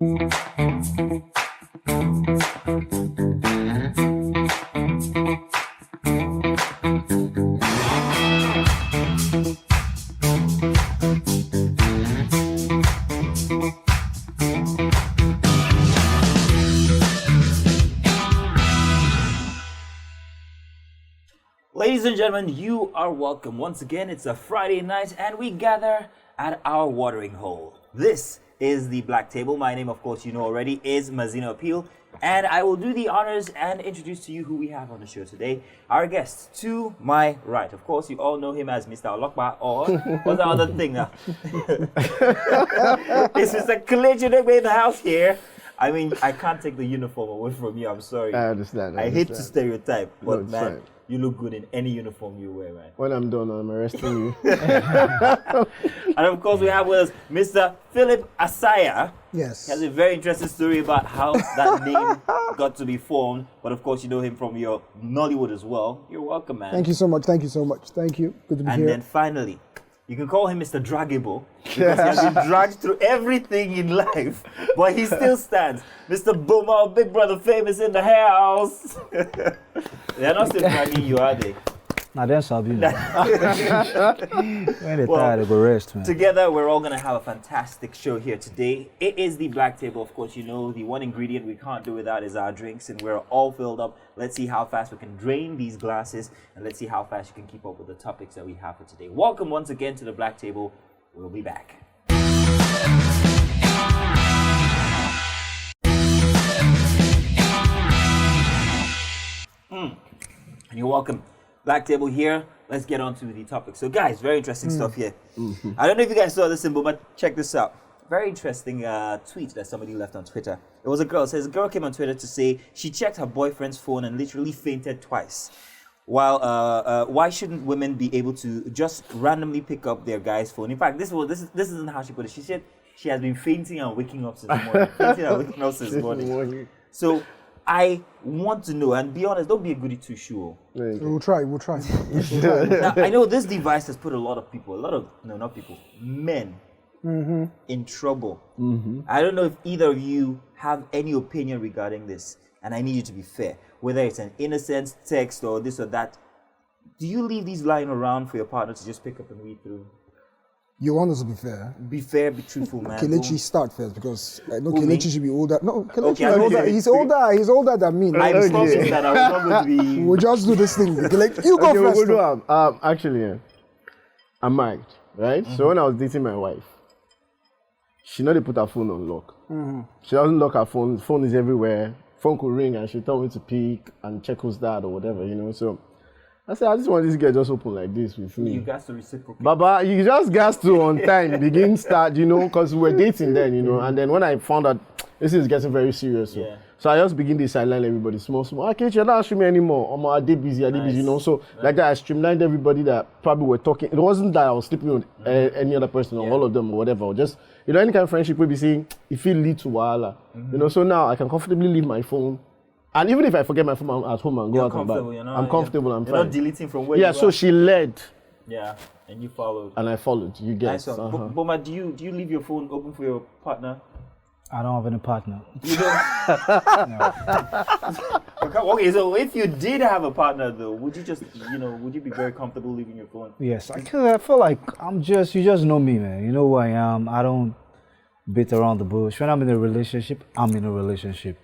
Ladies and gentlemen, you are welcome. Once again, it's a Friday night and we gather at our watering hole. This is the BalckTable. My name, of course, you know already, is Mazino Appeal. And I will do the honors and introduce to you who we have on the show today. Our guest to my right. Of course, you all know him as Mr. Olokpa, or what's the other thing now? It's Mr. Kelechi in the house here. I mean, I can't take the uniform away from you. I'm sorry. I understand. I hate to stereotype, but No, man, fine. you look good in any uniform you wear, man. When I'm done, I'm arresting you. And of course, we have with us Mr. Philip Asaya. Yes. He has a very interesting story about how that name got to be formed. But of course, you know him from your Nollywood as well. You're welcome, man. Thank you so much. Thank you so much. Thank you. Good to be And here. then finally, you can call him Mr. Draggable because he has been dragged through everything in life, but he still stands. Mr. Boomer, Big Brother Famous in the house. They're not still dragging you, are they? Nah, that's how you know. When they tired, they go rest, man. Together, we're all going to have a fantastic show here today. It is the BalckTable. Of course, you know, the one ingredient we can't do without is our drinks, and we're all filled up. Let's see how fast we can drain these glasses, and let's see how fast you can keep up with the topics that we have for today. Welcome once again to the BalckTable. We'll be back. And you're welcome. BalckTable here. Let's get on to the topic. So, guys, very interesting stuff here. I don't know if you guys saw this symbol, but check this out. Very interesting tweet that somebody left on Twitter. It was a girl. It says a girl came on Twitter to say she checked her boyfriend's phone and literally fainted twice. While why shouldn't women be able to just randomly pick up their guy's phone? In fact, this isn't how she put it. She said she has been fainting and waking up since morning. Fainting and waking up since morning. So I want to know, and be honest, don't be a goody two shoe. We'll try. Now, I know this device has put a lot of people, men in trouble. I don't know if either of you have any opinion regarding this, and I need you to be fair. Whether it's an innocent text or this or that, do you leave these lying around for your partner to just pick up and read through? You want us to be fair. Be fair, be truthful, man. Kelechi start first because I know Who, Kelechi me? should be older. No, Kelechi Okay, is I older. know He's older than me. I promise that I'm not going to be... We'll just do this thing. Kelechi, you go Okay, first. we'll do, actually, yeah. I'm married, right? So when I was dating my wife, she know they put her phone on lock. She doesn't lock her phone. Phone is everywhere. Phone could ring and she told me to pick and check who's that or whatever, you know. So I said, I just want this girl just open like this with me. You guys to reciprocate. Baba, you just got to on time, begin start, you know, because we were dating then, you know. And then when I found out this is getting very serious, so I just begin to sideline everybody, small. Okay, you're not asking me anymore. I did busy, you know. So like that, I streamlined everybody that probably were talking. It wasn't that I was sleeping with any other person or all of them or whatever. Or just, you know, any kind of friendship will be saying, if it lead to wahala, you know. So now I can comfortably leave my phone. And even if I forget my phone at home and go out and back, I'm comfortable, I'm fine. You're not deleting from where you are. Yeah, so she led. Yeah, and you followed. And I followed, you guess. Nice one. Boma, do you leave your phone open for your partner? I don't have any partner. You don't? Okay, so if you did have a partner though, would you just, would you be very comfortable leaving your phone? Yes, I feel like you just know me, man. You know who I am. I don't beat around the bush. When I'm in a relationship, I'm in a relationship.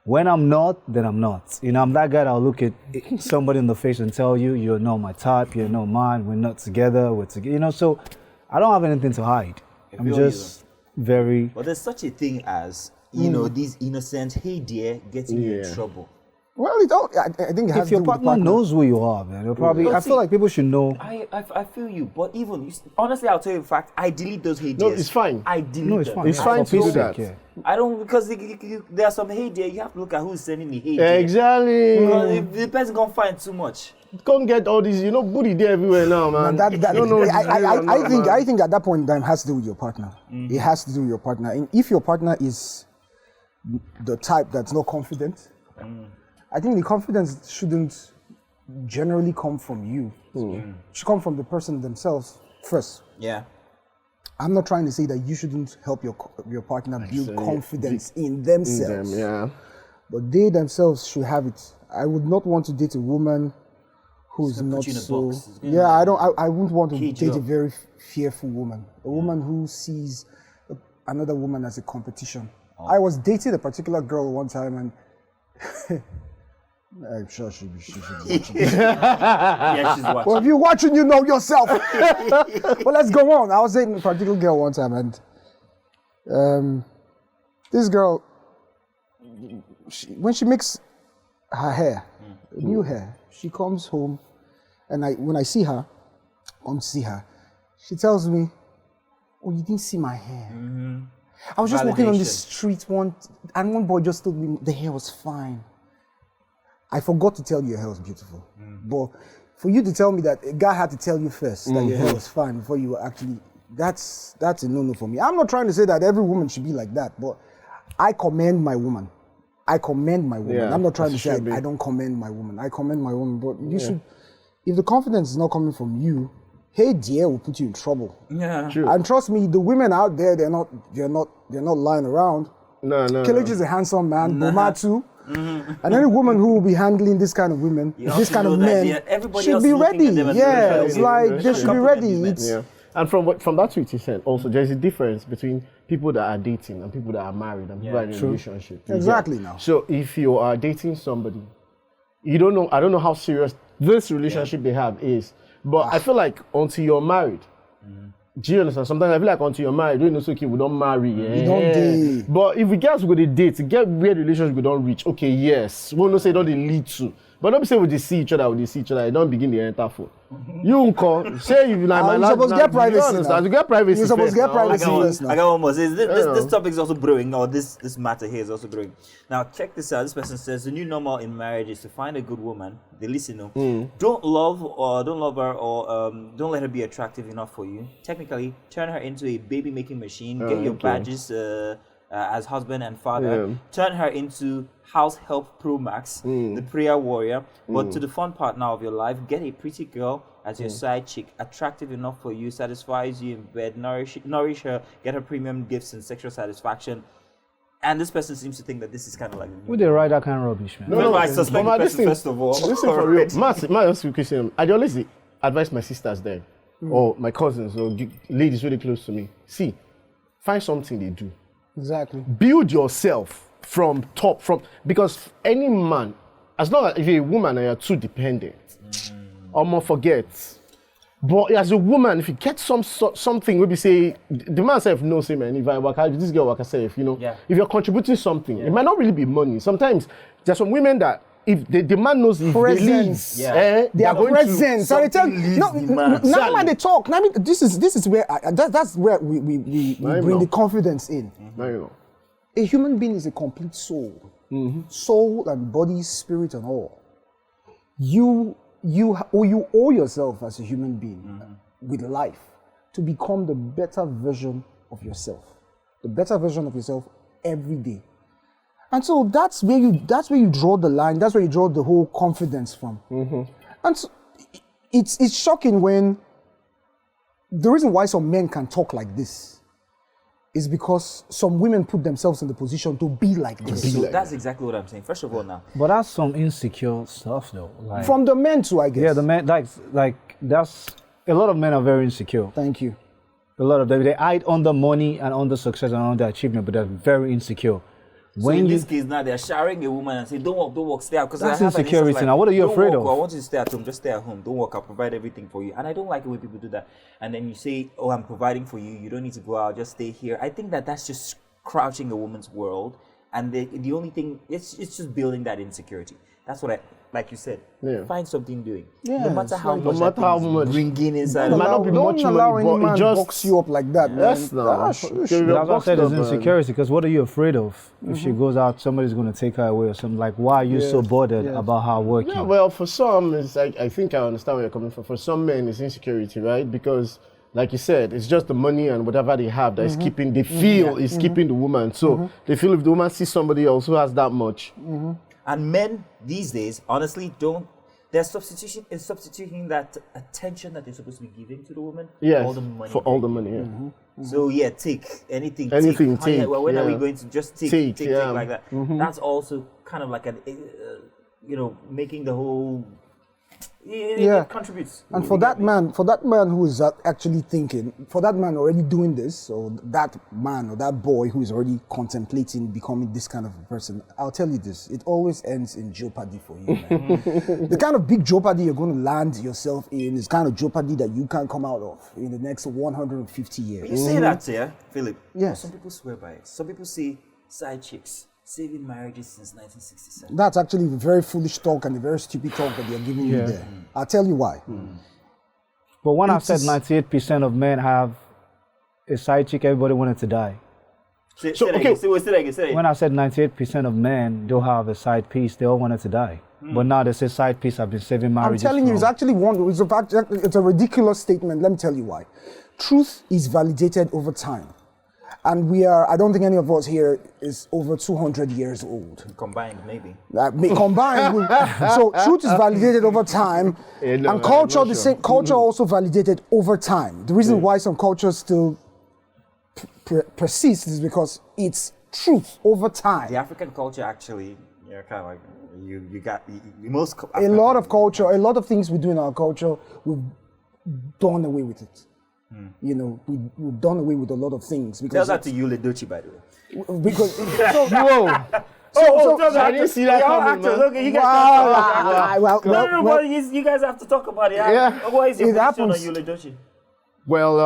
When I'm not, then I'm not. You know, I'm that guy that'll look at somebody in the face and tell you, you're not my type, you're not mine, we're not together, we're together. You know, so I don't have anything to hide. I'm just very... But there's such a thing as, these innocent, hey dear, getting you in trouble. Well, I think it has if your partner knows who you are, man, I feel like people should know. I feel you, but even, honestly, I'll tell you in fact, I delete those hey No, dears. it's fine. I delete them. It's fine to do that. Yeah. I don't, because there are some hey dear, you have to look at who's sending the hey dear. Exactly. Because if the person gonna find too much. Can't get all these, booty there everywhere now, man. I think at that point in time has to do with your partner. It has to do with your partner. And if your partner is the type that's not confident, I think the confidence shouldn't generally come from you. It should come from the person themselves first. Yeah. I'm not trying to say that you shouldn't help your partner build confidence in themselves. But they themselves should have it. I would not want to date a woman who's not so. Yeah, I wouldn't want to date a very fearful woman. A woman who sees another woman as a competition. I was dating a particular girl one time, and I'm sure she should be watching. Yeah, she's watching. Well, if you're watching, you know yourself. Well, let's go on. I was dating a particular girl one time, and this girl, when she makes her hair, new hair, she comes home, and when I see her, she tells me, "Oh, you didn't see my hair." I was just walking on the street and one boy just told me the hair was fine. I forgot to tell you your hair was beautiful. But for you to tell me that, a guy had to tell you first that your hair was fine before you were actually, that's a no-no for me. I'm not trying to say that every woman should be like that, but I commend my woman. Yeah, I'm not trying to say I don't commend my woman. I commend my woman, but you should, if the confidence is not coming from you, hey dear will put you in trouble. Yeah. True. And trust me, the women out there, they're not lying around. No. Kelechi is a handsome man, Boma too. And any woman who will be handling this kind of women, this kind of men, should be ready. Yeah, it's like they should be ready. And from that tweet you said, also there's a difference between people that are dating and people that are married and people that are in a relationship. Exactly now. So if you are dating somebody, you don't know, I don't know how serious this relationship they have is, but I feel like until you're married, do you understand? Sometimes I feel like until you're married, you know, so okay, we don't marry. We don't date. But if we get to go to date, to get where the relationship we don't reach, okay, yes, we don't say don't they lead to. But don't be saying we just see each other, they don't begin the enter for. You won't call, say you like my you're supposed to get privacy. You get privacy. You're supposed to get privacy first now. I got one more. This topic is also brewing, or this matter here is also brewing. Now check this out. This person says the new normal in marriage is to find a good woman. They listen, don't love her, or don't let her be attractive enough for you. Technically, turn her into a baby making machine. Get your badges as husband and father. Turn her into House Help Pro Max, the prayer warrior. But to the fun part now of your life, get a pretty girl as your side chick, attractive enough for you, satisfies you in bed, nourish her, get her premium gifts and sexual satisfaction. And this person seems to think that this is kind of like... Would they write that kind of rubbish, man? No, I suspect the person, first of all. Listen for real. My question, I always advise my sisters there, or my cousins, or ladies really close to me. See, find something they do. Exactly. Build yourself from top, because any man, as long as if you're a woman and you're too dependent, almost forget. But as a woman, if you get something, maybe say, the man self knows, say, man, if I work out, this girl work herself, if you're contributing something, it might not really be money. Sometimes there's some women that if the man knows if presence. they are going presence. So they tell now when they talk. Now, this is where that's where we bring the confidence in. A human being is a complete soul, soul and body, spirit and all. You owe yourself as a human being with life to become the better version of yourself, every day. And so that's where you draw the line. That's where you draw the whole confidence from. And so it's shocking when the reason why some men can talk like this is because some women put themselves in the position to be like this. So that's exactly what I'm saying. First of all, now. But that's some insecure stuff, though. Like, from the men too, I guess. Yeah, the men like that's a lot of men are very insecure. Thank you. A lot of them, they hide under money and under success and under achievement, but they're very insecure. So in this case now, they're showering a woman and say, don't walk, stay out. That's insecurity. Like, now, what are you afraid of? I want you to stay at home, just stay at home. Don't walk, I'll provide everything for you. And I don't like the way people do that. And then you say, oh, I'm providing for you. You don't need to go out, just stay here. I think that's just crouching a woman's world. And the only thing, it's just building that insecurity. That's what like you said, find something doing. Yeah, no matter how much bringing inside. Don't allow any man box you up like that, man. Yes, no. That's what I said is insecurity, because what are you afraid of? If she goes out, somebody's going to take her away or something. Like, why are you so bothered about her working? Yeah, well, for some, it's like, I think I understand where you're coming from. For some men, it's insecurity, right? Because, like you said, it's just the money and whatever they have that is keeping, they feel is keeping the woman. So they feel if the woman sees somebody else who has that much. And men these days, honestly, they're substituting that attention that they're supposed to be giving to the woman Yes, all the money. For all the money, So yeah, take anything. Anything, Honey, take, well, when are we yeah. going to just take like that? That's also kind of like an, making the whole. It contributes. And for that man who is actually thinking, for that man already doing this, or that man or that boy who is already contemplating becoming this kind of a person, I'll tell you this, it always ends in jeopardy for you, man. The kind of big jeopardy you're going to land yourself in is kind of jeopardy that you can't come out of in the next 150 years. You say that, yeah, Philip? Yes. Some people swear by it. Some people say side chicks. Saving marriages since 1967. That's actually a very foolish talk and a very stupid talk that they're giving you there. I'll tell you why. But when I said 98% of men have a side chick, everybody wanted to die. Say that again. When I said 98% of men don't have a side piece, they all wanted to die. But now they say side piece have been saving I'm marriages. telling you, it's actually it's a ridiculous statement. Let me tell you why. Truth is validated over time. And I don't think any of us here is over 200 years old. Combined, maybe. So truth is validated over time, and culture, the same culture also validated over time. The reason why some cultures still persist is because it's truth over time. The African culture actually, kind of like, you got most. A lot of culture, a lot of things we do in our culture, we've done away with it. We've done away with a lot of things. Tell that to Yule Dochi, by the way. Because I didn't see that coming, man. Look, you guys you guys have to talk about it. Yeah. What is your It position on happens. Yule Dochi? Well,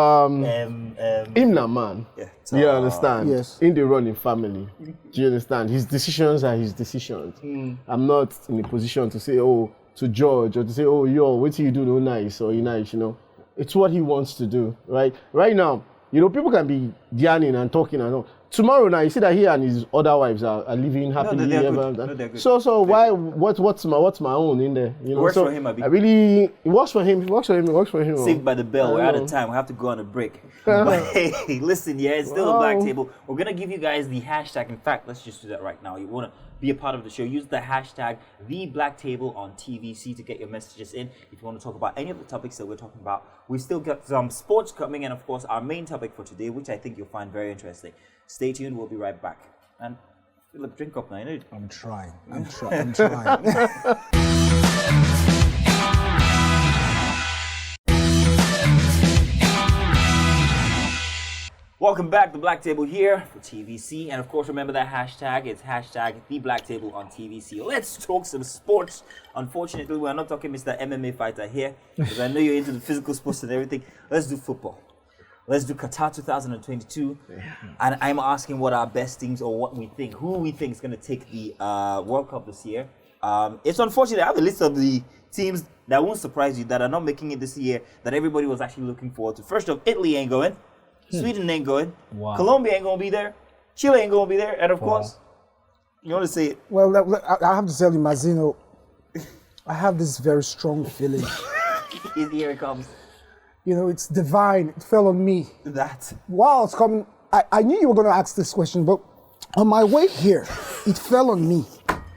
Imna, man. Yeah. You understand? Yes. In the running family. Do you understand? His decisions are his decisions. I'm not in a position to say, to judge or to say, what do you do no nice or you nice, It's what he wants to do, right? Right now, people can be yarning and talking and all. Tomorrow now, you see that he and his other wives are living happily ever after. No, they're good. So why? What's my own in there? It works for him, Abi. It works for him. It works for him. Saved by the bell. We're out of time. We have to go on a break. But hey, listen, it's still a Black Table. We're gonna give you guys the hashtag. In fact, let's just do that right now. You wanna be a part of the show? Use the hashtag #BalckTable on TVC to get your messages in. If you want to talk about any of the topics that we're talking about, we've still got some sports coming, and of course our main topic for today, which I think you'll find very interesting. Stay tuned. We'll be right back. And Philip, drink up now. I know. I'm trying. Welcome back to Black Table here for TVC. And of course, remember that hashtag. It's hashtag #BalckTable on TVC. Let's talk some sports. Unfortunately, we're not talking Mr. MMA fighter here, because I know you're into the physical sports and everything. Let's do football. Let's do Qatar 2022. And I'm asking what our best teams or who we think is going to take the World Cup this year. It's unfortunate. I have a list of the teams that won't surprise you that are not making it this year that everybody was actually looking forward to. First off, Italy ain't going. Sweden ain't going. Wow. Colombia ain't going to be there. Chile ain't going to be there. And of course, you want to say it? Well, I have to tell you, Mazzino, I have this very strong feeling. Here it comes. It's divine. It fell on me. That. While it's coming, I knew you were going to ask this question, but on my way here, it fell on me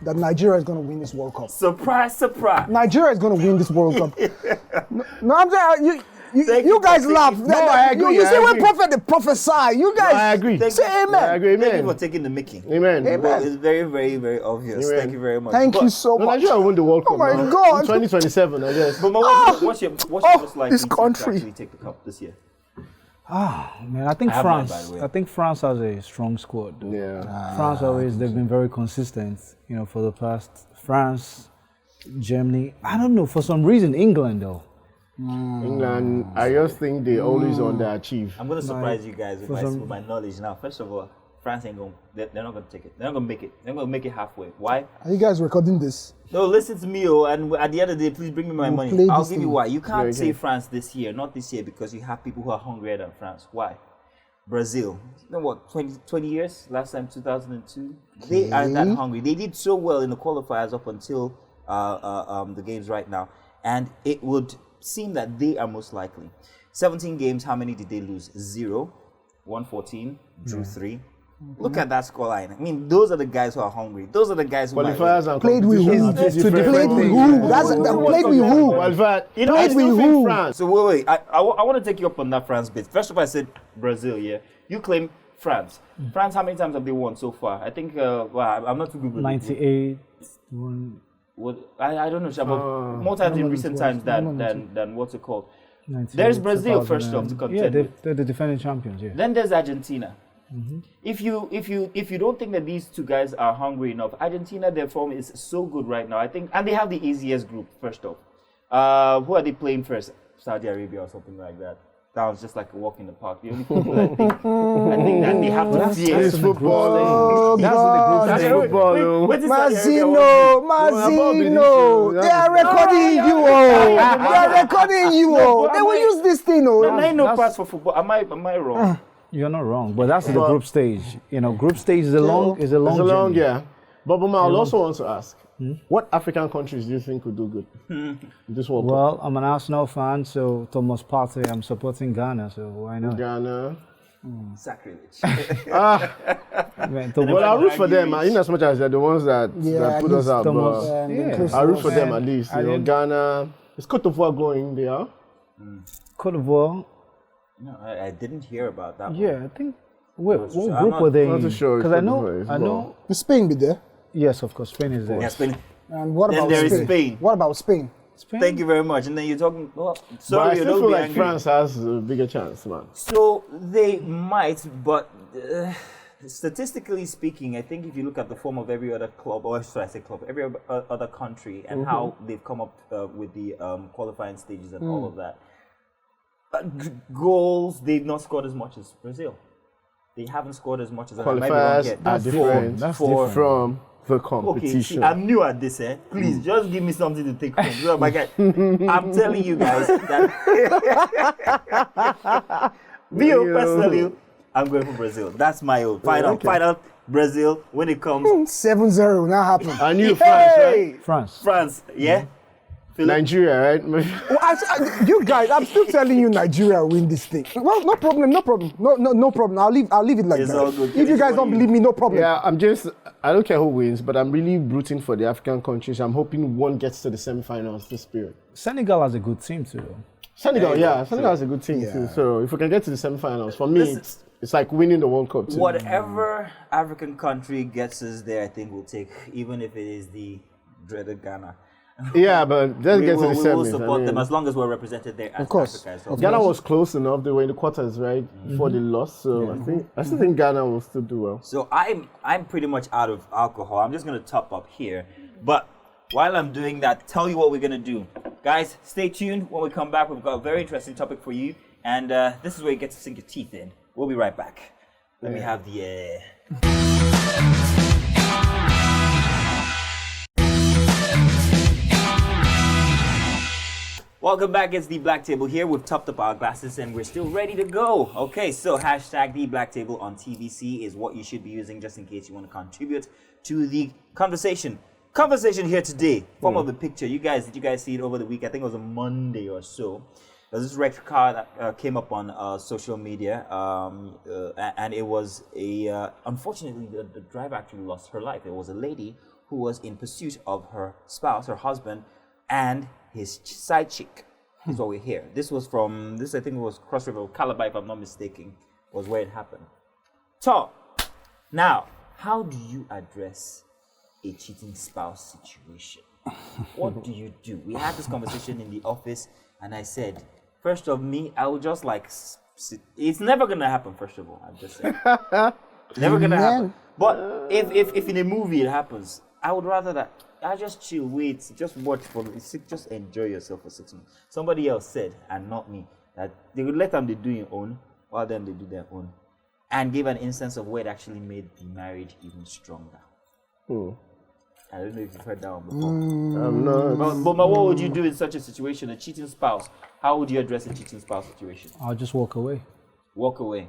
that Nigeria is going to win this World Cup. Surprise, surprise. Nigeria is going to win this World Cup. No, I'm saying, you guys laugh. No, I agree. You see when prophet they prophesy. You guys I agree. say amen. I agree, Thank you amen. for taking the mickey. Amen. Well, it's very, very, very obvious. Amen. Thank you very much. Thank you so No, much. Nigeria will win the World Cup. Oh my now. God. In 2027, I guess. But what's your most likely this team to country. actually take the cup this year? Man, I think I have mine, France. by the way. I think France has a strong squad. Though. Yeah. France they've been very consistent. For the past. France, Germany. I don't know, for some reason England though. England, I just think they always underachieve. I'm going to surprise you guys with my knowledge now. First of all, France ain't going. They're not going to take it. They're not going to make it. They're going to make it halfway. Why? Are you guys recording this? No, listen to me, and at the end of the day, please bring me my play money. I'll this give you thing. why. You can't Okay. say France this year, not this year, because you have people who are hungrier than France. Why? Brazil. You know what? 20 years? Last time, 2002. They are that hungry. They did so well in the qualifiers up until the games right now, and it would seem that they are most likely. 17 games. How many did they lose? 0, 114, drew 3, Look at that scoreline. I mean, those are the guys who are hungry. Those are the guys who Qualifiers and Played with competition who? are two different Played with things. who? Played with who? Qualified. You know, Played I with still who? France. So wait. I want to take you up on that France bit. First of all, I said Brazil. Yeah, you claim France. France, how many times have they won so far? I think. Well, I'm not too good with 98. One, What I don't know, Sha, but more times in recent times than what's it called? 98, There's Brazil 2000 first off to and- contend. Yeah, with. they're the defending champions. Yeah. Then there's Argentina. If you don't think that these two guys are hungry enough, Argentina, their form is so good right now. I think, and they have the easiest group. First off, who are they playing first? Saudi Arabia or something like that. That was just like a walk in the park. The only people I think that they have to fear It's football. Oh, That's God. That's football. though. What is Saudi Arabia want Mazzino, they are recording you. They are recording you. They will use this thing. to do? I know parts for football. Am I wrong? You're not wrong, but that's the group stage. You know, group stage is a long It's a long, journey. yeah. But I'll also want to ask, what African countries do you think would do good in this World Cup? Well, I'm an Arsenal fan, so Thomas Partey, I'm supporting Ghana, so why not? Ghana. Sacrilege. Man, Well, I'll root for them, in as much as they're the ones that put us out. Thomas, But yeah. I'll root for them Man, at least. I You know, didn't- Ghana. Is Cote d'Ivoire going there? Cote d'Ivoire. No, I didn't hear about that. Yeah, I think. Wait, Not what sure. group were they I'm in? not too sure if Because I Cote d'Ivoire know, is I know. Will Spain be there? Yes, of course, Spain is there. Yeah, Spain. And what Then about there is Spain? Spain. What about Spain? Spain. Thank you very much. And then you're talking. Well, But I sorry, still don't feel be like angry. France has a bigger chance, man. So they might, but statistically speaking, I think if you look at the form of every other club, or should I say club, every other country, and how they've come up with the qualifying stages and all of that, goals they've not scored as much as Brazil. They haven't scored as much as I might be wrong Qualifiers yet. are different That's for- different. from the Okay, competition. see, I'm new at this, eh? Please, just give me something to take home. You know, my guy, I'm telling you guys that personally, I'm going for Brazil. That's my own. Final Brazil when it comes 7-0 now happen. I knew France, right? France. France, yeah? Nigeria, right? Well, you guys, I'm still telling you Nigeria will win this thing. Well, no problem. No problem. I'll leave it like It's that. all good. If you guys don't believe me, no problem. Yeah, I don't care who wins, but I'm really rooting for the African countries. I'm hoping one gets to the semifinals this period. Senegal has a good team too. Though. Senegal, Yeah, Senegal has a good team Yeah. too. So if we can get to the semifinals, for me, it's like winning the World Cup too. Whatever African country gets us there, I think we'll take, even if it is the dreaded Ghana. Yeah, but let's get to the we will semis. support them as long as we're represented there as Of course. Africa. So Ghana was close enough. They were in the quarters, right, before they lost. So I still think Ghana will still do well. So I'm pretty much out of alcohol. I'm just gonna top up here. But while I'm doing that, tell you what we're gonna do. Guys, stay tuned. When we come back, we've got a very interesting topic for you. And this is where you get to sink your teeth in. We'll be right back. Let me have the Welcome back, it's the Black Table here. We've topped up our glasses and we're still ready to go. Okay, so hashtag the Black Table on TVC is what you should be using just in case you want to contribute to the conversation. Conversation here today, form of the picture. Did you guys see it over the week? I think it was a Monday or so. There's this wrecked car that came up on social media, and it was unfortunately, the driver actually lost her life. It was a lady who was in pursuit of her spouse, her husband, and his side chick. Is what we hear. This was from I think it was Cross River, Calabar, if I'm not mistaken, was where it happened. So, now, how do you address a cheating spouse situation? What do you do? We had this conversation in the office, and I said, first of me, I would just like, it's never gonna happen. First of all, I'm just saying, never gonna happen. But if in a movie it happens, I would rather that I just chill, wait, just watch just enjoy yourself for 6 months. Somebody else said, and not me, that they would let them do your own, while them they do their own, and give an instance of where it actually made the marriage even stronger. I don't know if you've heard that one before. I'm not. But what would you do in such a situation? A cheating spouse. How would you address a cheating spouse situation? I'll just walk away. Walk away.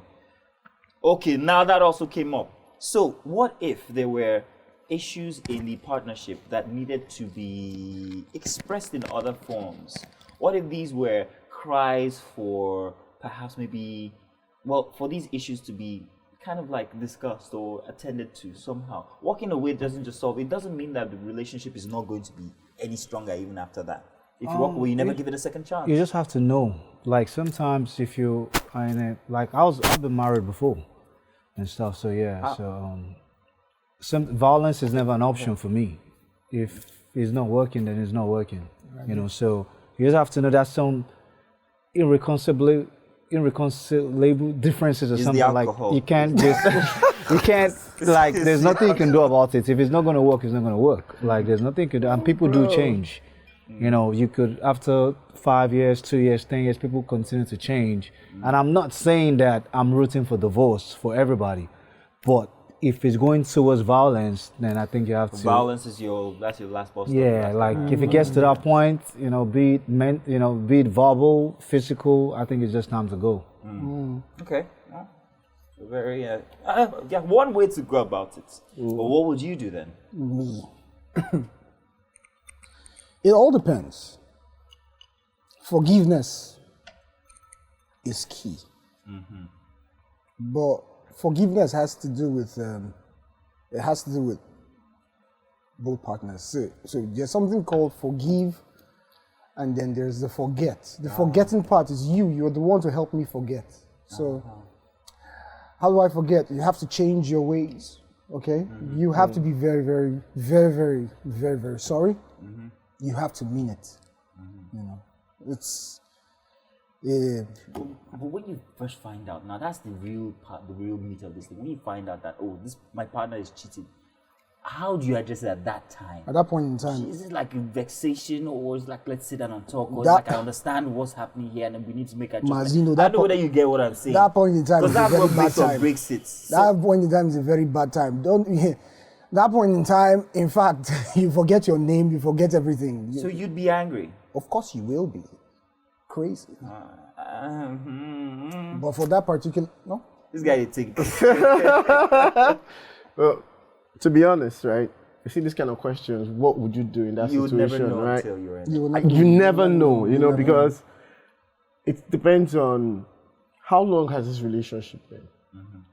Okay, now that also came up. So what if there were issues in the partnership that needed to be expressed in other forms? What if these were cries for perhaps maybe, well, for these issues to be kind of like discussed or attended to somehow. Walking away doesn't just solve. It doesn't mean that the relationship is not going to be any stronger even after that. If you walk away, you never give it a second chance. You just have to know. Like sometimes if you are in a, like I've been married before and stuff. So yeah, some violence is never an option for me. If it's not working, then it's not working. You know, so you just have to know that some irreconcilable differences or something like you can't just like there's nothing you can do about it. If it's not going to work, it's not going to work. Like there's nothing you can do, and people do change. You know, you could after 5 years, 2 years, 10 years, people continue to change. And I'm not saying that I'm rooting for divorce for everybody, but if it's going towards violence, then I think you have to. Violence is that's your last boss. Yeah, like if it gets to that point, you know, be it verbal, physical, I think it's just time to go. Okay. Very yeah. One way to go about it. But what would you do then? Me. It all depends. Forgiveness is key. But forgiveness has to do with both partners. So there's something called forgive, and then there's the forget. The forgetting part is you're the one to help me forget. So how do I forget? You have to change your ways. Okay? You have to be very, very, very, very, very, very sorry. You have to mean it. You know, it's. But when you first find out, now that's the real part, the real meat of this thing. When you find out that my partner is cheating, how do you address it at that time? At that point in time, is it like a vexation, or is it like let's sit down and talk, or it's like I understand what's happening here and then we need to make adjustments? Mazino, I don't know whether you get what I'm saying. That point in time is a very bad time. Breaks it. That point in time is a very bad time. That point in time, in fact, you forget your name, you forget everything. So you'd be angry? Of course you will be. Crazy. But for that particular, no? This guy you think. Well, to be honest, right? You see these kind of questions, what would you do in that situation, never know right? until you're in. You never know, you know, because it depends on how long has this relationship been?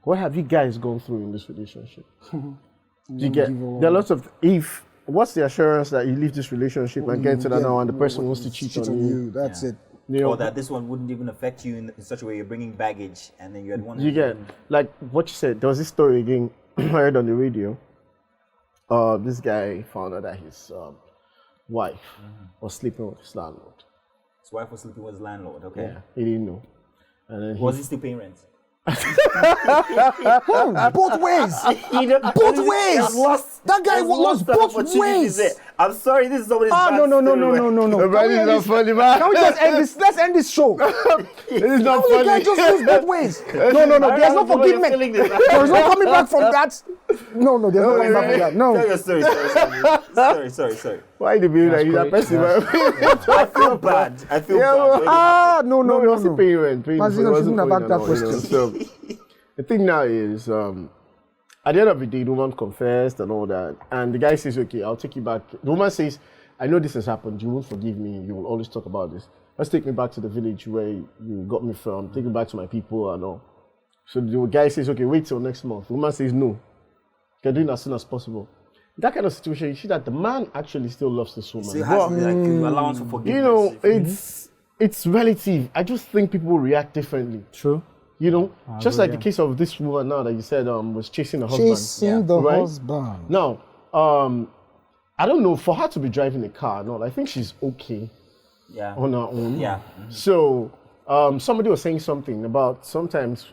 What have you guys gone through in this relationship? There are lots of what's the assurance that you leave this relationship and get to that now and the person wants to cheat on you? That's it. You know, or that this one wouldn't even affect you in such a way you're bringing baggage and then you're the one. You get, like what you said, there was this story again I heard on the radio. This guy found out that his wife was sleeping with his landlord. His wife was sleeping with his landlord, okay. Yeah, he didn't know. And then was he still paying rent? Both ways. Both ways. That guy lost both ways. I'm sorry, this is somebody's no. But it's not funny, man. Can we just end this? Let's end this show. It is not The guy funny. just lose both ways. No. There's no forgiveness. There's no coming back from that. No. There's no coming back from that. No. Tell your story. Sorry. Why the be like that person? I feel bad. bad. No. Wasn't paying rent. Mazino shouldn't have asked that question. So the thing now is, at the end of the day, the woman confessed and all that, and the guy says, "Okay, I'll take you back." The woman says, "I know this has happened. You won't forgive me. You will always talk about this. Let's take me back to the village where you got me from. Take me back to my people and all." So the guy says, "Okay, wait till next month." The woman says, "No, can do it as soon as possible." In that kind of situation, you see that the man actually still loves this woman. So it has to be like an allowance for forgiveness. You know, it's relative. I just think people react differently. True. You know, just like the case of this woman now that you said was chasing her husband. Chasing the husband. Now, I don't know, for her to be driving a car and all, I think she's okay on her own. Yeah. So, somebody was saying something about sometimes,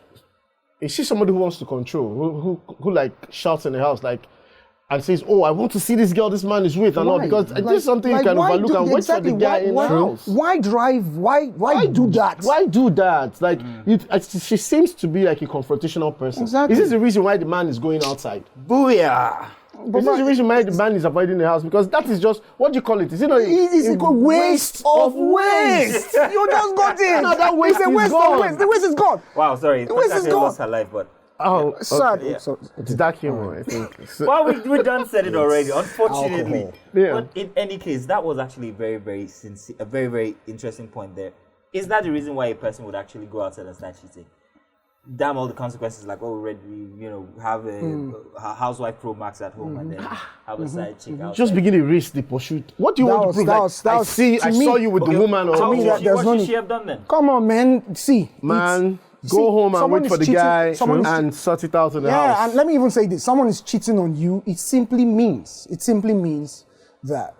is she somebody who wants to control, who like shouts in the house, like, and says, "Oh, I want to see this girl this man is with," and all, because this is something you can overlook and wait for the guy in the house. Why drive? Why do that? Why do that? Like, she seems to be like a confrontational person. Exactly. Is this the reason why the man is going outside? Booyah! Is this the reason why the man is avoiding the house? Because that is just, what do you call it? Is it not it's a waste of waste? You just got in. No, that waste is gone. Waste. The waste is gone. Wow, sorry. The waste is gone. Lost her life, but... Oh, sad. Yeah. So it's dark humor, I think. Well, we done said it already. Unfortunately, yeah. But in any case, that was actually very, very sincere, a very, very interesting point there. Is that the reason why a person would actually go outside and start cheating? damn all the consequences, like already, have a housewife pro max at home and then have a side chick out. Just begin to risk the pursuit. What do you want to prove? I saw you with the woman. Or What should she have done then? Come on, man. Go home and wait for the guy and sort it out in the house. Yeah, and let me even say this. Someone is cheating on you. It simply means that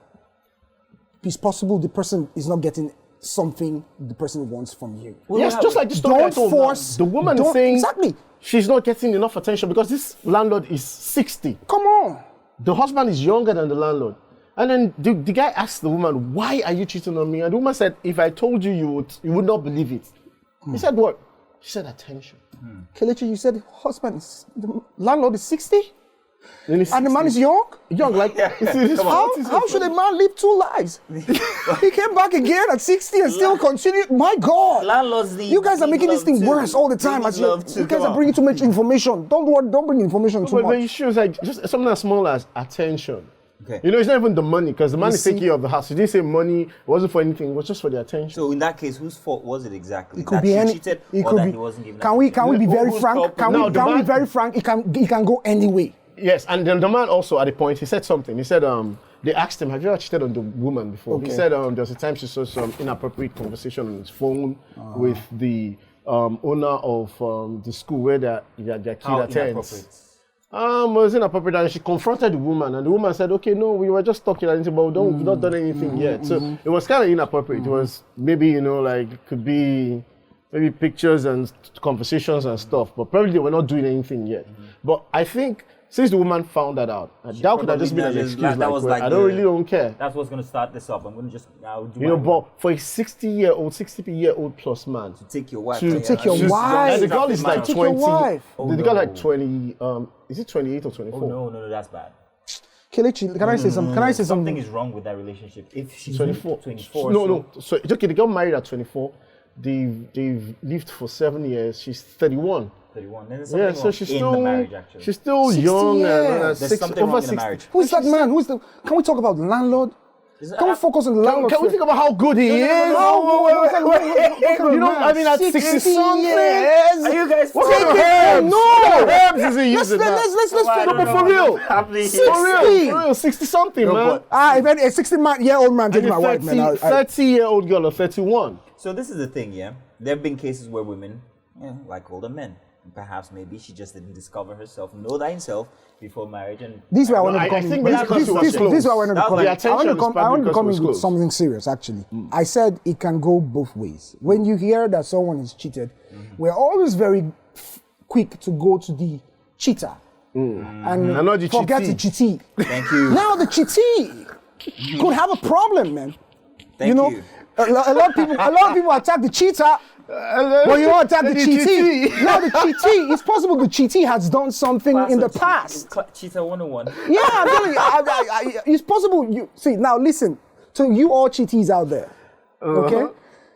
it's possible the person is not getting something the person wants from you. Yes, just like the story I told. The woman is saying exactly she's not getting enough attention because this landlord is 60. Come on. The husband is younger than the landlord. And then the guy asked the woman, why are you cheating on me? And the woman said, if I told you, you would not believe it. He said, what? She said, attention. Kelechi, you said the landlord is 60? And the man is young? Young, like, how should a man live 2 lives? He came back again at 60 and still continued. My God. Landlords you guys are making this thing worse all the time. You guys are bringing too much information. Don't bring information too much. But she was like, just something as small as attention. Okay. It's not even the money, because the man is taking care of the house. He didn't say money, it wasn't for anything, it was just for the attention. So in that case, whose fault was it exactly? It could be any. Cheated, it or could that be. He wasn't giving Can we be very frank? Can we be very frank? It can go any way. Yes, and then the man also at the point, he said something. He said, they asked him, have you ever cheated on the woman before? Okay. He said there was a time she saw some inappropriate conversation on his phone with the owner of the school where their kid attends. It was inappropriate, and she confronted the woman, and the woman said, okay, no, we were just talking, but we've not done anything yet. So it was kind of inappropriate. It was maybe, it could be maybe pictures and conversations and stuff, but probably they were not doing anything yet. But I think since the woman found that out, that could have just been an excuse. I don't care. That's what's going to start this up. I'm going to just but for a 60-year-old plus man to take your wife, and the girl is like 20. The girl like 20. Is it 28 or 24? Oh no, that's bad. Kelechi, can I say something? Something is wrong with that relationship. If she's 24. 24. No. So it's okay. They got married at 24. They've lived for 7 years. She's 31. 31. Yeah, so she's still in the marriage, actually. She's still young. Years. There's something wrong in the marriage. Who's that man? Can we talk about the landlord? Can we focus on the landlord? Can we think about how good he is? At 60 something. Are you guys what kind of herbs? No, herbs is he using now? Let's for real. 60 something, man. A 60-year-old man taking my wife, man. 30-year-old girl or 31. So this is the thing, yeah. There have been cases where women, like older men, perhaps maybe she just didn't discover herself, know thyself before marriage, and this is where I want to come. This is where I want to come. I want to come in with something serious. Actually, I said it can go both ways. When you hear that someone is cheated, we're always very quick to go to the cheater and forget the cheatee. Thank you. Now the cheatee could have a problem, man. Thank you. A lot of people attack the cheater. But you don't attack the cheatee. Now the cheatee, it's possible the cheatee has done something in the past. Cheater 101. Yeah, I'm telling you, it's possible. Now listen, to you all cheatees out there, okay?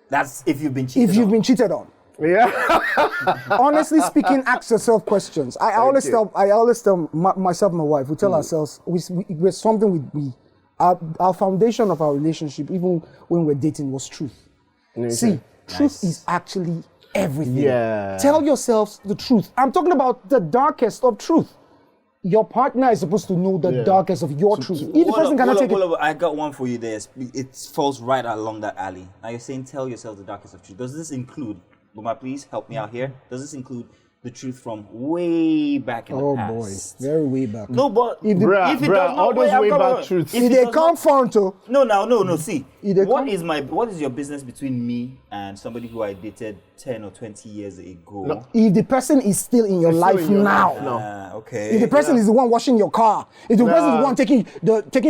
That's if you've been cheated. If you've been cheated on. Yeah. Honestly speaking, ask yourself questions. I always tell myself and my wife, we tell ourselves, we're something our foundation of our relationship, even when we're dating, was truth. See. Truth is actually everything. Yeah. Tell yourselves the truth. I'm talking about the darkest of truth. Your partner is supposed to know the darkest of your truth. If the person cannot take it. I got one for you there. It falls right along that alley. Now you're saying tell yourself the darkest of truth. Does this include, Buma, please help me out here. Does this include the truth from way back in the past? Oh boy, very way back. No, but if it does not, all those way back truths. If they come front to no. See, what is your business between me and somebody who I dated 10 or 20 years ago? No. If the person is still in your life now, okay. If the person is the one washing your car, if the person is the one taking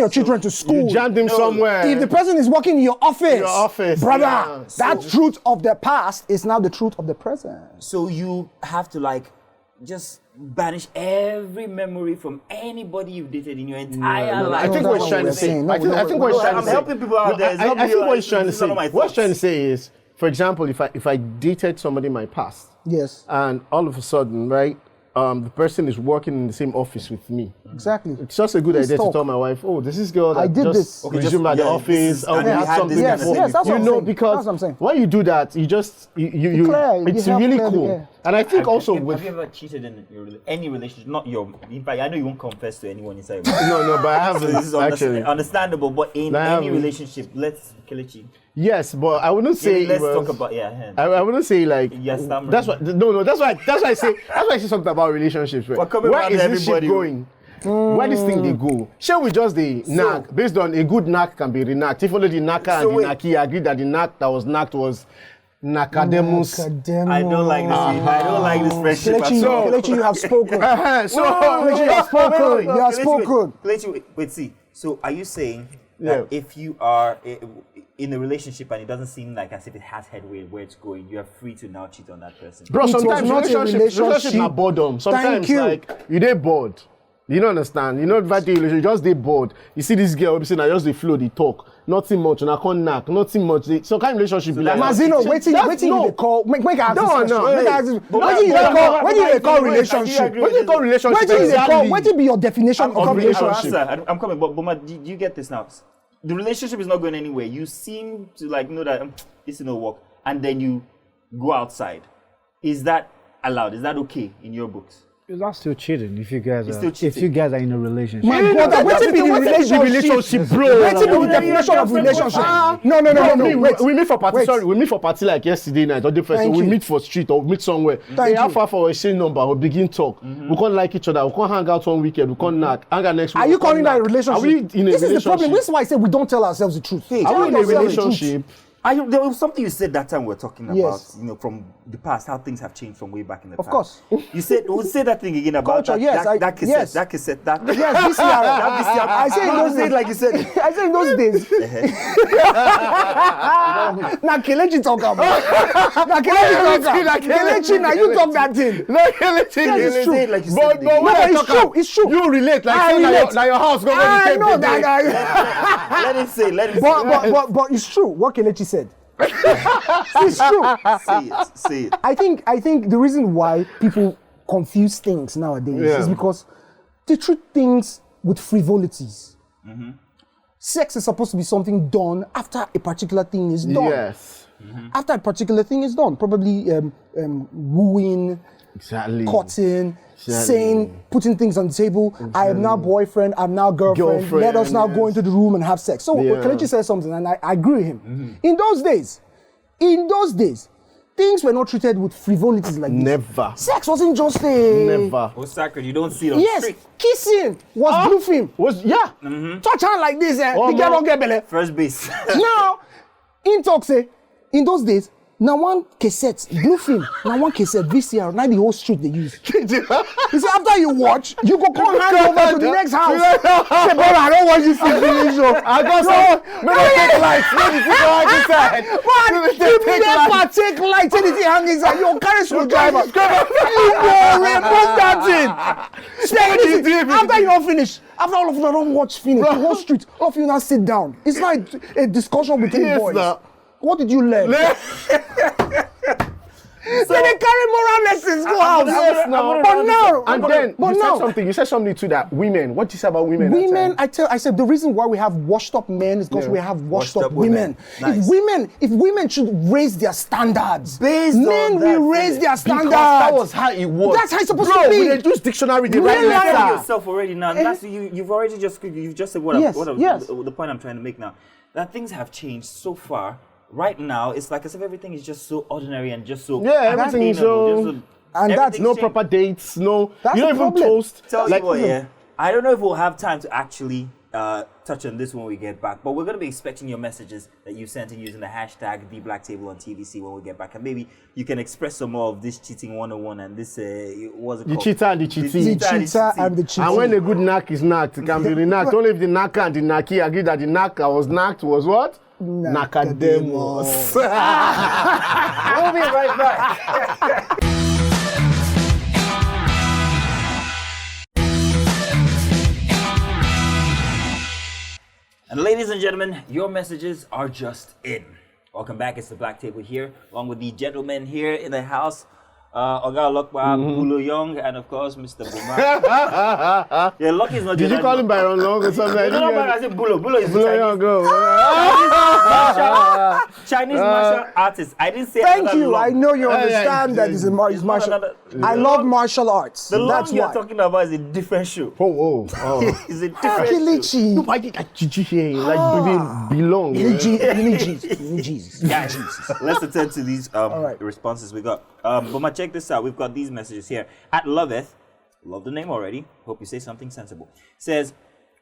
your children to school, you jammed him somewhere. If the person is working in your office, brother, that truth of the past is now the truth of the present. So you have to just banish every memory from anybody you've dated in your entire life. I think what he's trying to say. I'm helping people out there. I think what he's trying to say. What he's trying to say is, for example, if I dated somebody in my past, yes, and all of a sudden, right, the person is working in the same office with me. Exactly. It's just a good idea to tell my wife, oh, this is girl that I did this. Resumed at the office. We had something yes, that's what I'm saying. Because that's what I'm saying. when you do that, it's really cool. And I think also have with you ever cheated in any relationship? Not your. In fact, I know you won't confess to anyone inside. no, but I haven't So this is actually. understandable. But in I any haven't. relationship, let's Kelechi. Yes, but I wouldn't say. Let's it was, talk about I wouldn't say like. Yes, stammering. That's what. No. That's why I say. That's why I say something about relationships. Right? We're coming Where around is this ship everybody. going? Where this thing they go? Shall we just the knack? Based on a good knack can be renacked. If only the knacker So and the knacki agreed that the knack that was knacked was Nakademus. I don't like this. I don't like this friendship at all. Kelechi, you have spoken. Kelechi, you have spoken. You have spoken. Kelechi, wait, see. So are you saying that if you are in a relationship and it doesn't seem like as if it has headway where it's going, you are free to now cheat on that person? Bro, It was sometimes not a relationship na relationship. boredom. Sometimes Thank you. like you dey bored. You don't understand. You know that you just dey bored. You see this girl, saying I just dey flow, dey talk. Nothing much, and I can't knack. Nothing much. So kind of relationship be like. Mazino, waiting you dey call. Make I ask this question. Make I ask this. Wetin you dey call relationship? What do you call relationship? Wetin you dey call? Wetin be your definition of relationship? I'm coming, but do you get this now? The relationship is not going anywhere. You seem to like know that this is no work, and then you go outside. Is that allowed? Is that okay in your books? That's still cheating if you guys It's are still cheating. if you guys are in a relationship. My brother, wetin be the relationship, bro? Wetin be the definition of relationship? No. Wait. We meet for party. Wait. Sorry, we meet for party like yesterday night or the first. Thank We you. meet for street or meet somewhere. Thank How you. far for a same number? We begin talk. We can't like each other. We can't hang out one weekend. We can't knack. Hang out next week. Are you calling that a relationship? Are we in a This is the relationship? problem. This is why I say we don't tell ourselves the truth. Are we Tell in a ourselves the truth. relationship? There was something you said that time we were talking about, Yes. from the past, how things have changed from way back in the past. Of course. You said, we'll say that thing again about Culture, yes, that cassette, yes. that cassette, that. Yes, VCR. I say in those days, like you said. I say in those days. Now Kelechi talk about. Now Kelechi talk about. Kelechi, now you talk that thing. No, Kelechi. Yes, it's true. Like you said But it when No, I it's talk true. about- It's true. You relate like I say na relate. your house go I take know the day. that. Let him say. But it's true what Kelechi said. It's true. Say it. I think the reason why people confuse things nowadays is because they treat things with frivolities. Sex is supposed to be something done after a particular thing is done. Yes. After a particular thing is done, probably wooing, Exactly. courting, saying, putting things on the table. I am now boyfriend, I'm now girlfriend. Let us now go into the room and have sex. So Kelechi said something, and I agree with him. In those days, things were not treated with frivolities like this. Never. Sex wasn't just a... Never. What's sacred? You don't see it on the Yes, street. kissing was blue film. Touch hand like this, the girl don't get belly. First base. Now, in talk say, in those days, now one cassette, blue film, now one cassette, VCR, now the whole street they use. You see, after you watch, you go come hand over to the next house. Say, brother, I don't watch this thing finish. I got some. Take lights. But take lights. Anything hang inside. You carry screwdriver. You go remove that thing. Say, after you don't finish, after all of you don't watch finish, the whole street, all of you now sit down. It's like a discussion between boys. Now. What did you learn? So they carry moral lessons go out. Yes, now. But now, And then but you now, said something. You said something to that women. What you say about women? that women, time? I said the reason why we have washed up men is because we have washed up women. Nice. If women should raise their standards, Based men on that, will raise their Because standards. that was how it was. That's how it's supposed Bro, to be. we use dictionary. They Real write life. letter. yourself already now. That's you've already just said what Yes, yes. the point I'm trying to make now. That things have changed so far. Right now, it's like as if everything is just so ordinary and just so everything is attainable, so. just And that's everything's No changed. proper dates. No. That's you don't the even problem. toast. Tell like, you what, yeah. I don't know if we'll have time to actually touch on this when we get back, but we're going to be expecting your messages that you sent in using the hashtag BalckTable on TVC when we get back, and maybe you can express some more of this cheating 101 and this what's it The called? cheater and the cheatee. The cheater and the cheating. And when a good knack is knacked, it can be re-knacked. Only if the knacker and the knacky agree that the knack that was knacked was what? Nakademus. We'll be right back. And ladies and gentlemen, your messages are just in. Welcome back. It's the BalckTable here, along with the gentlemen here in the house. Oga Lokba, Bulo Young, and of course Mr. Buma. Yeah, Lucky is not. Did you call him Byron Long or something? No, I said Bulo. Bulo is Bulo Young, Chinese martial artist. I didn't say. Thank you. Long. I know you understand that it's martial. I love martial arts. The That's long you're why. talking about is a different show. Oh. It's a different show. Kilichi. Why did I like baby belong? You need Jesus. You need Jesus. Guys, let's attend to these responses we got. But check this out. We've got these messages here. At Loveth, love the name already. Hope you say something sensible. Says,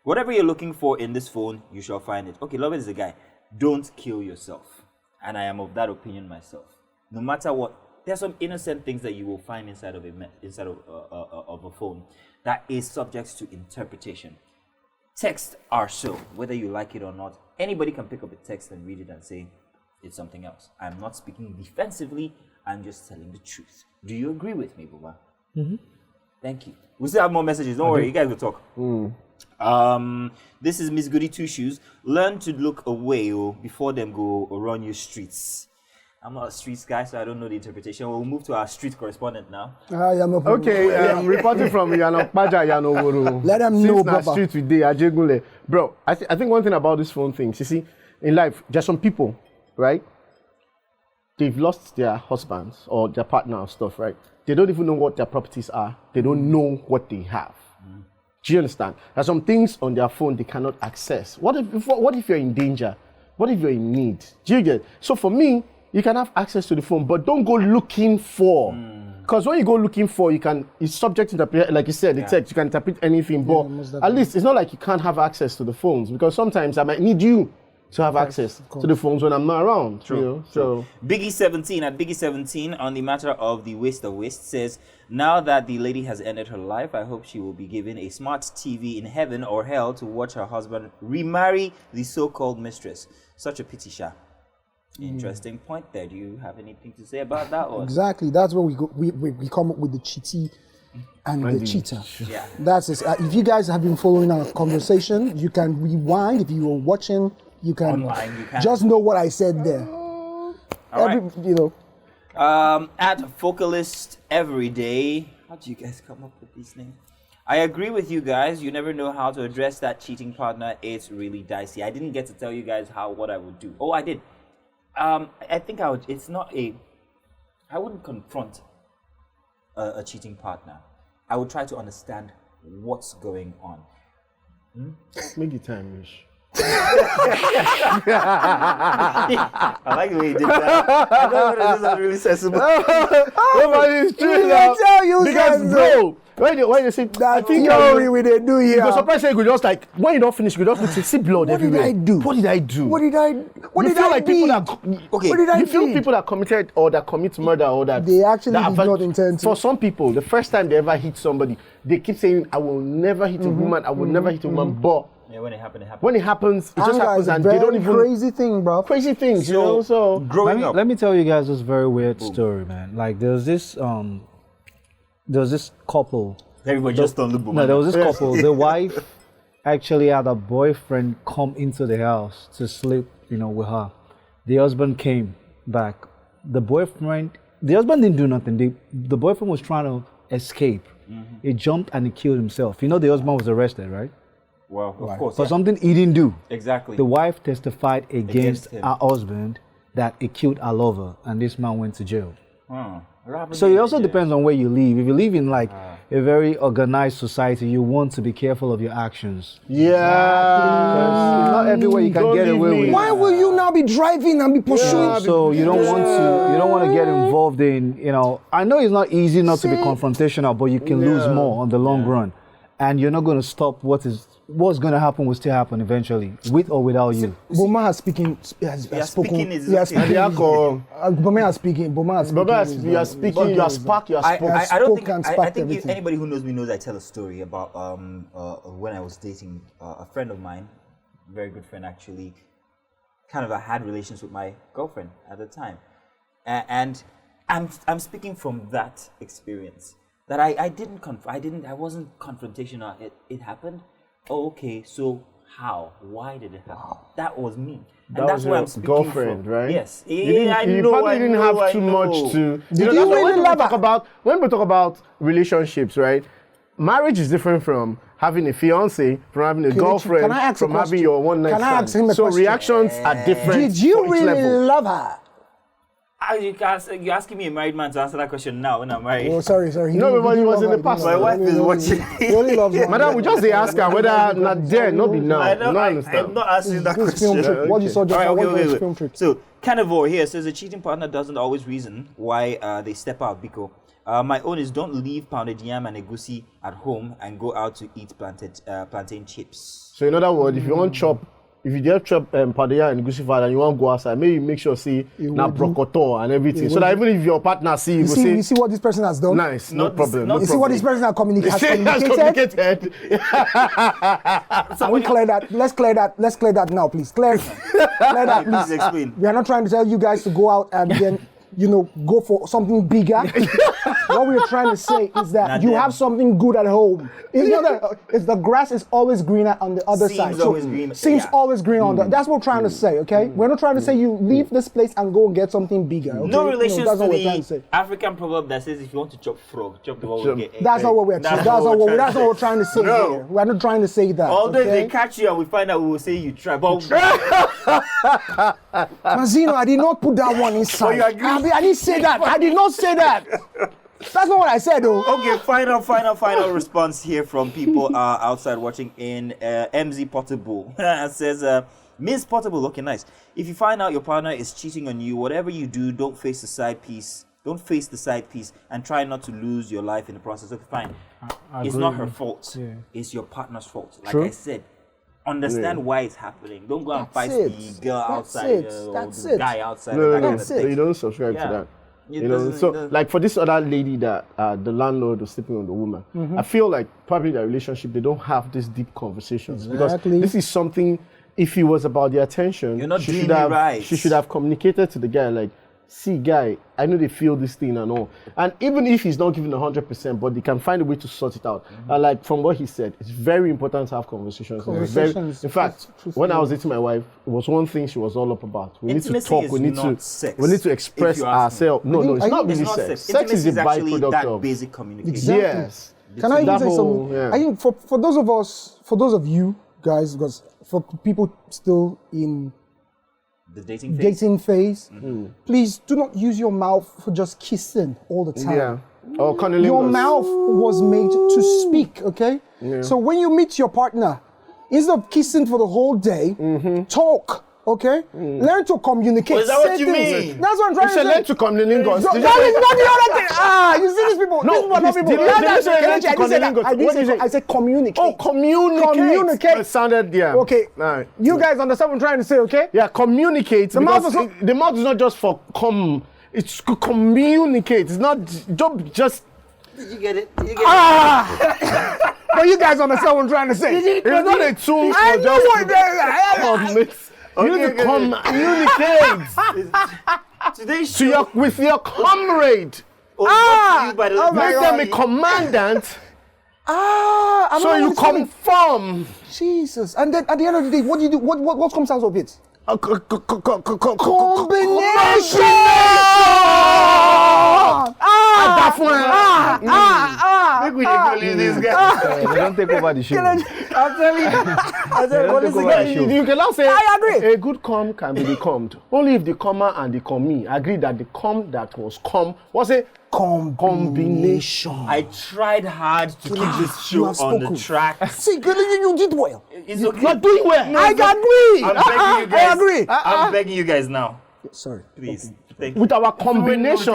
whatever you're looking for in this phone, you shall find it. Okay, Loveth is a guy. Don't kill yourself. And I am of that opinion myself. No matter what, there's some innocent things that you will find inside of a phone that is subject to interpretation. Texts are so, whether you like it or not. Anybody can pick up a text and read it and say it's something else. I'm not speaking defensively. I'm just telling the truth. Do you agree with me, Baba? Mm-hmm. Thank you. We still have more messages. Don't worry, you guys will talk. This is Miss Goody Two Shoes. Learn to look away before them go run your streets. I'm not a streets guy, so I don't know the interpretation. We'll move to our street correspondent now. Okay, reporting from Yanokpaja Yanoworo. Let them know, Baba. Street today, Ajegule. Bro, I think one thing about this phone thing, you see, in life, there's some people, right? They've lost their husbands or their partner or stuff, right? They don't even know what their properties are. They don't know what they have. Do you understand? There's some things on their phone they cannot access. What if you're in danger? What if you're in need? Do you get? So for me, you can have access to the phone, but don't go looking for. Because when you go looking for, it's subject to interpret, like you said, the text, you can interpret anything, but at least it's not like you can't have access to the phones, because sometimes I might need you to have access to the phones when I'm not around. True. You know? So Biggie17 at Biggie17 on the matter of the waste of waste says, now that the lady has ended her life, I hope she will be given a smart TV in heaven or hell to watch her husband remarry the so-called mistress. Such a pity, Sha. Interesting point there. Do you have anything to say about that? Or? Exactly. That's where we go. We come up with the cheaty and the cheater. Yeah. That's it. If you guys have been following our conversation, you can rewind. If you were watching, you can online, you can just know what I said there. All right. At Focalist Everyday, how do you guys come up with these names? I agree with you guys. You never know how to address that cheating partner. It's really dicey. I didn't get to tell you guys what I would do. Oh, I did. I think I would. I wouldn't confront a cheating partner. I would try to understand what's going on. make it time, Mish. I like the way you did that. I don't know if this is really sensible. It's true now. Tell you Because bro, when you say that theory we they do here. Because sometimes you just like when you don't finish, you just look to see blood everywhere. What did I do? What did I do? What did I? What you did feel I like do? people that okay? What did I you feel do? people that committed or that commit murder or that They actually that did not intend to. For some people, the first time they ever hit somebody, they keep saying, "I will never hit a woman. I will never hit a woman." But yeah, when it happens, it happens. when it happens, it just happens, and they don't even crazy thing, bro. crazy things, you know. So growing up, let me tell you guys this very weird story, man. Like there's this couple. everybody just don't look. No, there was this couple. The wife actually had a boyfriend come into the house to sleep, with her. The husband came back. The husband didn't do nothing. The boyfriend was trying to escape. He jumped and he killed himself. The husband was arrested, right? Well, of course. For something he didn't do. Exactly. The wife testified against him. her husband that he killed her lover, and this man went to jail. What So it also depends on where you live. If you live in like a very organized society, you want to be careful of your actions. yeah, It's not everywhere you can Don't get leave away me. with. Why will you now be driving and be pursuing? So you don't want to get involved in, I know it's not easy not to be confrontational, but you can lose more on the long run. And you're not going to stop what's going to happen will still happen eventually, with or without you. Boma has spoken. speaking is He has okay. spoken. Boma has speaking. Boma has speaking. Baba, you are speaking, you are spark, you are I spoken. don't spoke and think. I sparked think everything. anybody who knows me knows I tell a story about when I was dating a friend of mine, very good friend actually. Kind of I had relations with my girlfriend at the time, and I'm speaking from that experience. That I wasn't confrontational. It happened. Oh, okay. So How? Why did it happen? That was me. And That that's was where your I'm speaking girlfriend, from. right? Yes. You probably didn't have too much to. Did you really love her? When we talk about relationships, right? Marriage is different from having a fiance, from having a girlfriend, can I ask a from having question? your one night Can I stand. ask him a So question? reactions are different. Did you for each really level. love her? You're asking me, a married man, to answer that question now when I'm married. Oh, sorry. No, but he was in the past. My wife is watching. He only loves one. Madam, we just dey ask her whether not there, not be now. I know, No I'm understand. not answering that This film question. trip. What you saw just All now, right, what okay, was wait. film trip? So, Carnivore here says a cheating partner doesn't always reason why they step out, Biko. My own is don't leave pounded yam and egusi at home and go out to eat plantain chips. So in other words, if you want chop, if you just chop padilla and goosey fat and you want go outside, maybe make sure see na brocotor and everything. So that even if your partner see, you go say, You see what this person has done? nice, no Not problem. this- No not- You see what this person has communicated? Can we clear that? Let's clear that. Let's clear that now, please. Clear that, Please please. explain. We are not trying to tell you guys to go out and then, go for something bigger. What we are trying to say is that Not you them. have something good at home. It's not that it's the grass is always greener on the other Seems side. always green, Seems yeah. always green on the. That's what we're trying to say, okay? We're not trying to say you leave this place and go and get something bigger. Okay? No relations that's to not what we're trying to the say. African proverb that says if you want to chop frog, chop the one Chop. with egg. That's not what we're. That's not what we're trying to say No. here. We're not trying to say that. Although if okay? they catch you and we find out, we will say you try. But Mazino, I did not put that one inside. you agree? I didn't say that. I did not say that. That's not what I said, though. okay, final response here from people outside watching in MZ Portable. It says, Miss Portable, okay, nice. If you find out your partner is cheating on you, whatever you do, don't face the side piece. Don't face the side piece and try not to lose your life in the process. Okay, fine. It's not her fault. Yeah. It's your partner's fault. Like True. I said, understand why it's happening. Don't go and fight it. the girl That's outside it. or That's the it. guy outside. No, and no, that no. kind of thing. You don't subscribe Yeah. to that. It You know, doesn't- so it doesn't- like for this other lady that the landlord was sleeping on the woman, I feel like probably their relationship they don't have these deep conversations because Exactly. this is something. If it was about the attention, You're not she doing should it have right. she should have communicated to the guy like, see, guy, I know they feel this thing and all, and even if he's not giving 100%, but they can find a way to sort it out. And like from what he said, it's very important to have conversations. It's very- Conversations, in fact, when I was dating my wife, it was one thing she was all up about. We need to Intimacy talk. is We need not to sex, we need to if express you ask me. ourselves. No, no, it's I not think really It's not sex. sex. Sex is Intimacy a actually byproduct that of basic communication. Exactly. yes. Can I even That say whole- something? yeah. I think for those of us, for those of you guys, because for people still in The dating phase. dating phase, please do not use your mouth for just kissing all the time. Yeah. Or cunnilingus. Your mouth was made to speak, okay? So when you meet your partner, instead of kissing for the whole day, talk, okay? Learn to communicate. Oh, is that what say you things. mean? That's what I'm You trying to should say. learn to cunnilingus. No, Did that you- is not the other thing. You see these people. No, these people are not this- people. did you- Yeah, did you that's- say Kelechi, learn to I didn't say that. communicate? I didn't What say did you say? I said communicate. Oh, communicate. Communicate. It sounded, yeah. Okay. Right. You guys understand what I'm trying to say, okay? Yeah, communicate. The mouth because is not- the mouth is not just for come. It's to communicate. It's not don't just. Did you get it? Did you get it? But you guys understand what I'm trying to say. It's not a tool I for know just what that is. You need to communicate Today's to show. with your comrade. Oh, brought to you by the- oh my Make God. them a commandant, I'm so not you understanding. conform. Jesus. And then at the end of the day, what do you do? What comes out of it? Combination. Make we dey leave this guy. They don't take over the show. I'm telling you. I'm telling you. Don't take over the show. You cannot say I agree. a good come can be becommed. Only if the comma and the commee agree that the come that was come was a combination. I tried hard to keep this you show have on the spoken. track. See, you did well. It's okay. You're doing well. I agree. I'm begging you guys. I agree. I'm begging you guys now. Sorry. Please. Thank you. With our combination.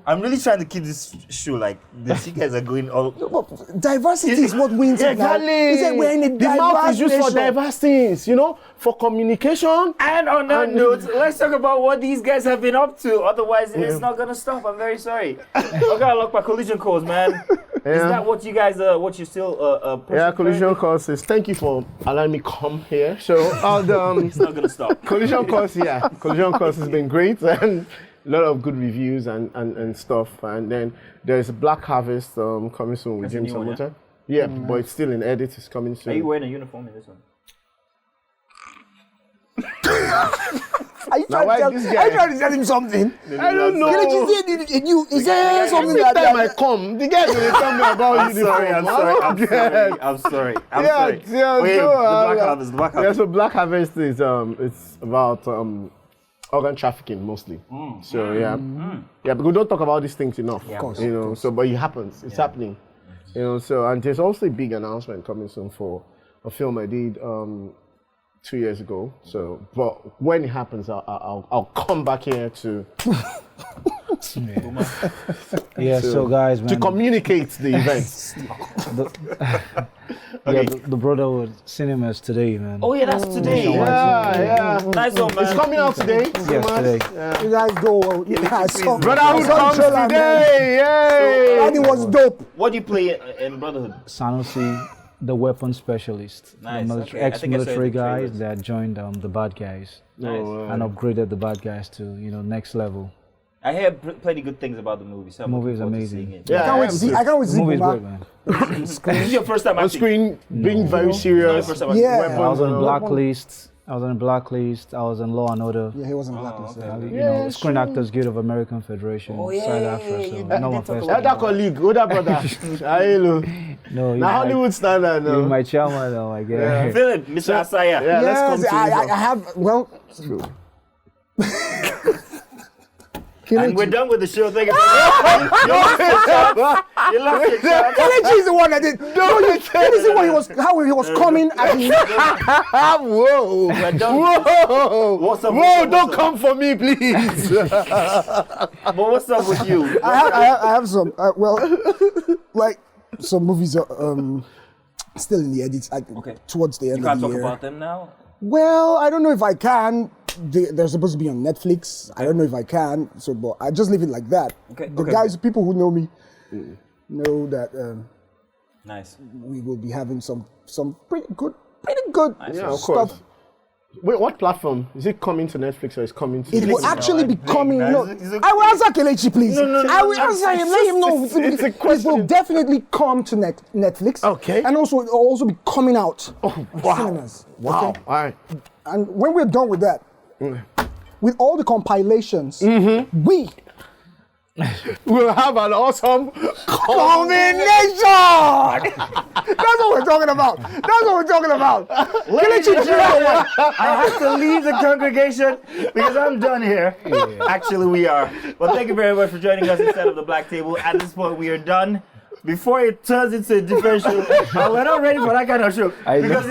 I'm really trying to keep this show like this. You guys are going all. But diversity is what wins it now. Exactly. He said we're in a The mouth diverse is used for nation. diverse things, you know, for communication. And on that note, let's talk about what these guys have been up to. Otherwise, it's not gonna stop. I'm very sorry. I gotta lock my collision course, man. Is that what you guys what you still Yeah, collision courses. Thank you for allowing me to come here. So, It's not gonna stop. collision course, yeah, collision course has been great and a lot of good reviews and stuff. And then there's Black Harvest coming soon with That's a James new one, Hamilton. Yeah, but it's still in edit. It's coming soon. Are you wearing a uniform in this one? Are you Now, why trying this to guy- tell him something? I don't know. Is there something Every like time I that? come, the guy will tell me about uniform. I'm sorry. Yeah, Wait, no, the Black Harvest. Yeah, so Black Harvest is it's about organ trafficking mostly. So yeah, but we don't talk about these things enough. Yeah, of course. You know, so but it happens. It's happening. You know, so and there's also a big announcement coming soon for a film I did 2 years ago. So, but when it happens, I'll come back here to So guys, man, to communicate the event. the Brotherhood Cinemas today, man. Oh yeah, that's today. Yeah. Nice one, man. It's coming out today. Yes, today. You guys go. I saw. Brotherhood I saw the comes trailer, man. today. Yay! And it was dope. What do you play in Brotherhood? Sanusi, the weapon specialist, Nice, the okay. I think I saw ex-military the guys trailers. that joined the bad guys Nice. and upgraded the bad guys to next level. I hear plenty good things about the movie. So I'm The movie is looking forward to amazing. seeing it. Yeah, I can't wait to see. I can't wait to The see movie is Buma. great, man. This is your first time On acting. screen, being very serious. First time acting. Yeah. Weapons I was on and all. Blacklist. I was in Law and Order. Yeah, he wasn't blacklist. okay. Screen Actors Guild of American Federation. Oh, yeah, Side yeah, Afra, yeah, so you not did my talk first about Elder time. colleague, older brother. Hello. No, Now Hollywood standard You're now. my chairman, oh my god. Philip, Mr. Asaya. Yeah, let's come Yes, to I have. Well, And we're done with the show. Thank you. You lost your chance. You lost your chance. Kelechi is the one that did. No, you see how he was coming at me. Whoa. We're done. Whoa. What's up? Whoa, don't come for me, please. But what's up with you? I have some. Like some movies are still in the edits. Okay. Towards the end You can't of the talk year. about them now. Well, I don't know if I can. They're supposed to be on Netflix. I don't know if I can. So, but I just leave it like that. Okay, The okay. guys, people who know me, know that Nice. we will be having some pretty good Yeah, of stuff. course. Wait, what platform? Is it coming to Netflix or is it coming to It will actually be coming. nice. No, It's okay. I will answer Kelechi, please. No, I will answer him. Let him know. it's a It will question. definitely come to Netflix. Okay. And also, it will also be coming out wow. on cinemas. Wow. Okay? All right. And when we're done with that, with all the compilations, we We'll have an awesome combination. That's what we're talking about. Kelechi, I have to leave the congregation because I'm done here. Actually, we are. Well, thank you very much for joining us instead of the Black Table. At this point, we are done. Before it turns into a different show, we're not ready for that kind of show. Because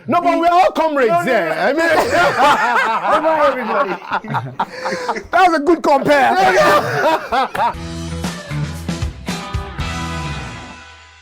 No, but we're all comrades there. I mean, Bye, everybody. that was a good compare.